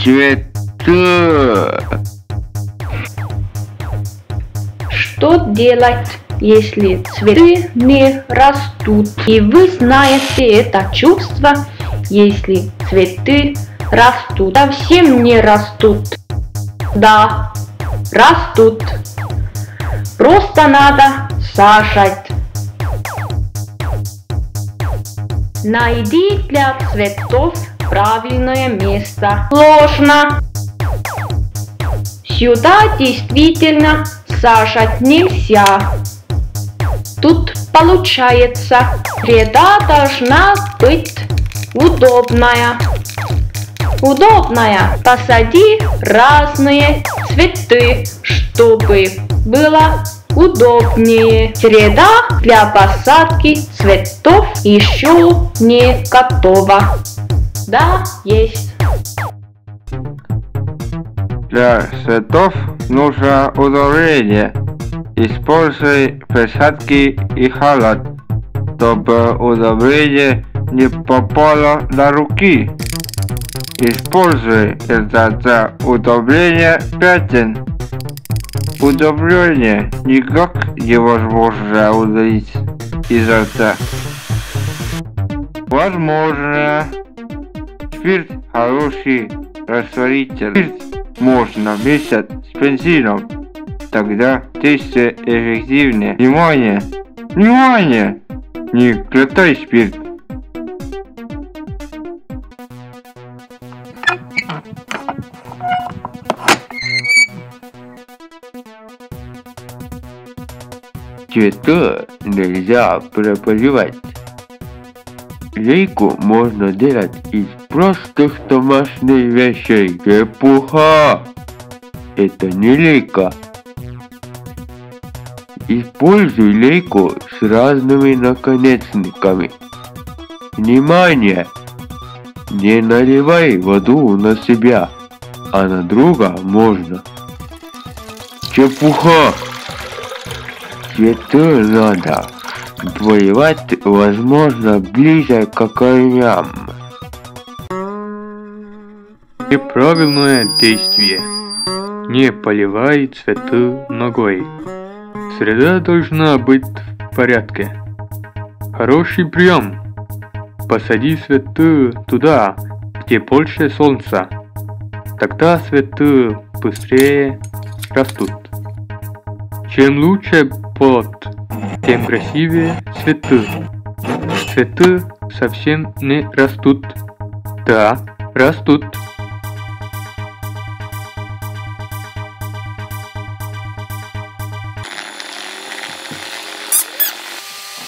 Цветы. Что делать, если цветы не растут? И вы знаете это чувство, если цветы растут, совсем не растут. Да, растут. Просто надо сажать. Найди для цветов правильное место. Сложно. Сюда действительно сажать нельзя. Тут получается, среда должна быть удобная. Удобная. Посади разные цветы, чтобы было удобнее. Среда для посадки цветов еще не готова. Да, есть. Для цветов нужно удобрение. Используй перчатки и халат, чтобы удобрение не попало на руки. Используй это для удобрения пятен. Удобрение никак невозможно удалить изо рта. Возможно, спирт хороший растворитель. Спирт можно мешать с бензином. Тогда действие эффективнее. Внимание! Внимание! Не глотай спирт. Цветы нельзя пропаливать. Лейку можно делать из простых домашних вещей. Чепуха! Это не лейка. Используй лейку с разными наконечниками. Внимание! Не наливай воду на себя, а на друга можно. Чепуха! Цветы надо поливать, возможно, ближе к корням. Неправильное действие. Не поливай цветы ногой. Среда должна быть в порядке. Хороший прием. Посади цветы туда, где больше солнца. Тогда цветы быстрее растут. Чем лучше плод, тем красивее цветы. Цветы совсем не растут. Да, растут.